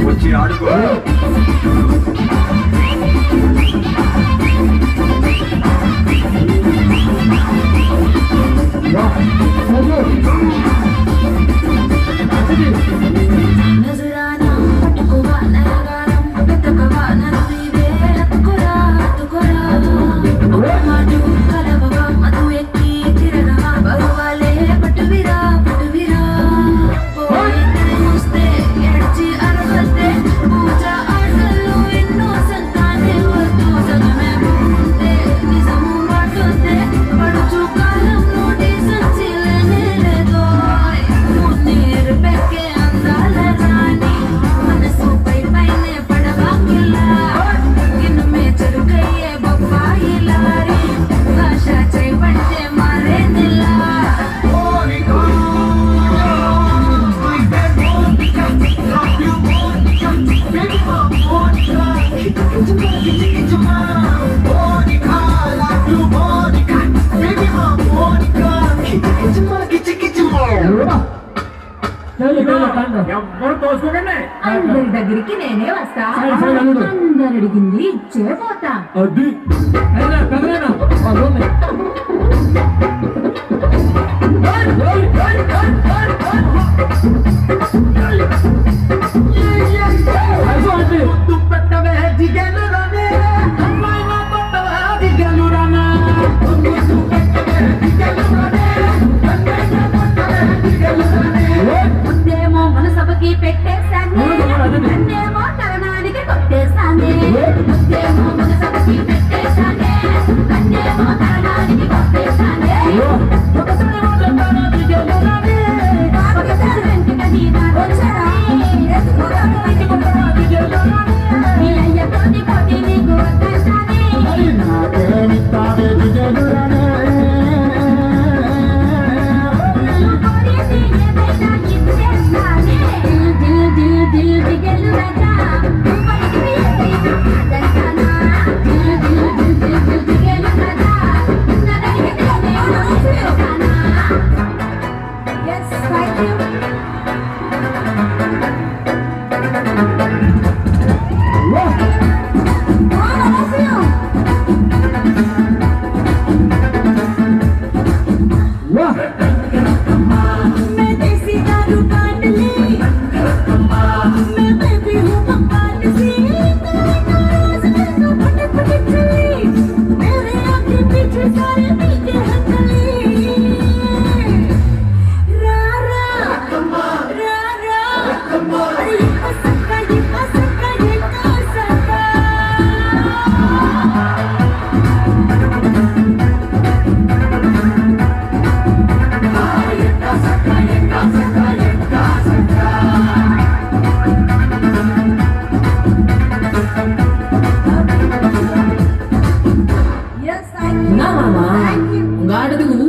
వచ్చి ఆడుకో. అందరి దగ్గరికి నేనే వస్తా. అందరు అడిగింది ఇచ్చే పోతా. ముందేమో మన సభకి పెట్టేశానే, నన్నేమో తరణానికి కొట్టేశానే. ముందేమో మన సభకి పెట్టేశానే, నన్నేమో తరణానికి కొట్టేశానే. ఒకసారి వెంటనే వచ్చారా మీ అయ్యతోటి పోటీ నీకు వద్దేశానే.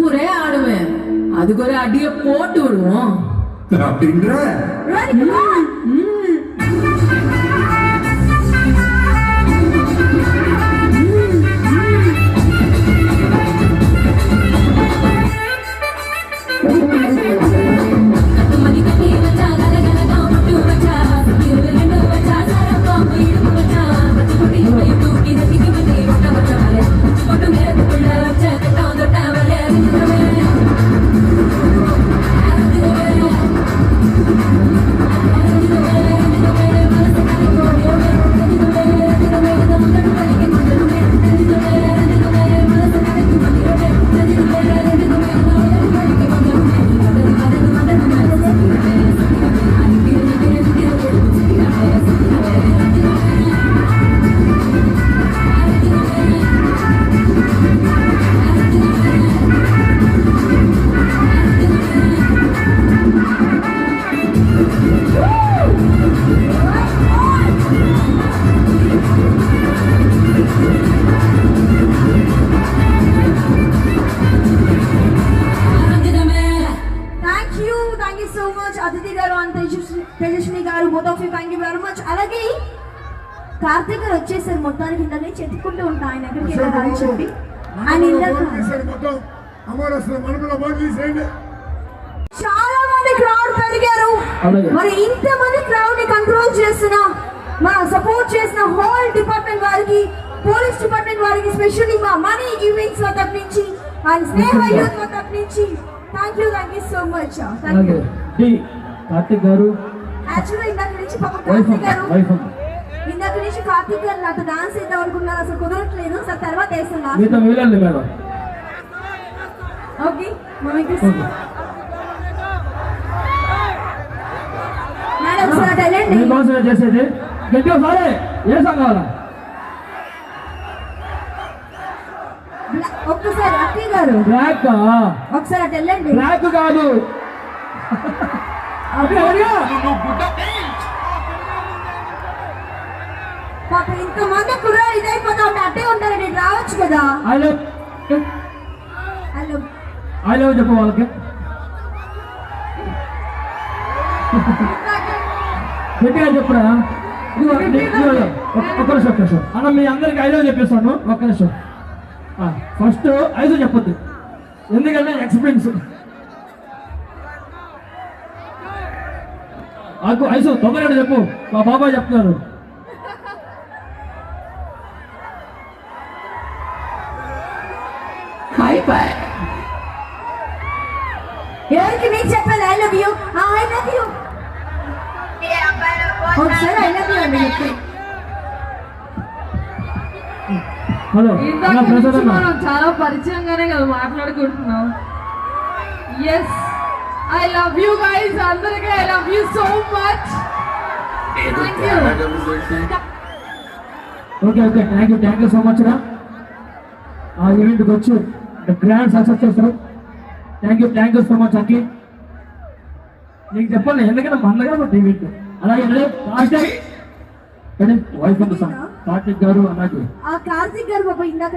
ஊரே ஆடுவேன், அதுக்கு ஒரு அடிய போட்டு விடுவோம். తేజస్విని గారు, both of you thank you very much. అలాగే కార్తీక్ గారు వచ్చేసారు. మొత్తానికి ఇందాక నుంచి ఎత్తుకుంటూ ఉంటా ఆయన ఎక్కడికి వెళ్ళాలని చెప్పి. ఆయన ఇందాక చాలా మంది క్రౌడ్ పెరిగారు. మరి ఇంతమంది క్రౌడ్ ని కంట్రోల్ చేసిన మన సపోర్ట్ చేసిన హోల్ డిపార్ట్మెంట్ వారికి, పోలీస్ డిపార్ట్మెంట్ వారికి, స్పెషల్లీ మా మనీ గివింగ్స్ తరఫు నుంచి అండ్ స్నేహ యూత్ తరఫు నుంచి thank you so much. Thank you. Karthik గారు యాక్చువల్లీ ఇందాక నుంచి కార్తిక్ గారు నాతో డాన్స్ వేద్దాం అనుకున్నారు. అసలు కుదరట్లేదు సార్, తర్వాత వేస్తున్నా. ఓకే మేడం సార్ వెళ్ళండి. చేసేది గట్టిగా సారే ఏ సంఘాల ఒక్కసారి అక్కయ్య గారు బ్లాక్ ఒకసారి అటు వెళ్ళండి. బ్లాక్ కాదు పాప ఇంతమంది కుర్రాడు ఇదైపోతా ఉంటే అట్టే ఉంటారండి, రావచ్చు కదా. హలో హలో హలో చెప్పు వాళ్ళకి గట్టిగా చెప్పురా. ఒక్క నిమిషం అన్న, మీ అందరికి 5 చెప్పేస్తాను. ఒక్క నిమిషం. ఫస్ట్ 5 చెప్పొద్దు, ఎందుకంటే ఎక్స్పీరియన్స్. నాకు 5 తొందరగా చెప్పు, మా బాబాయ్ చెప్తున్నారు. ఎవరికి మీకు చెప్పాలి I love you? I love you ఒకసారి ఐ లవ్ యూ అండి చెప్పి. హలో మనం చాలా పరిచయంగానే కదా మాట్లాడుకుంటున్నాం. Yes I love you guys, అందరికీ I love you so much. Okay thank you so much రా. ఆ ఈవెంట్కి వచ్చి గ్రాండ్ సక్సెస్ చేస్తారు. Thank you so much Akki. నీకు చెప్పాలి ఎందుకంటే మందగా ఉంటుంది ఈవెంట్. అలాగే వైఫ్ కార్తిక్ గారు అలాగే కార్తీక్ గారు పాప ఇందాక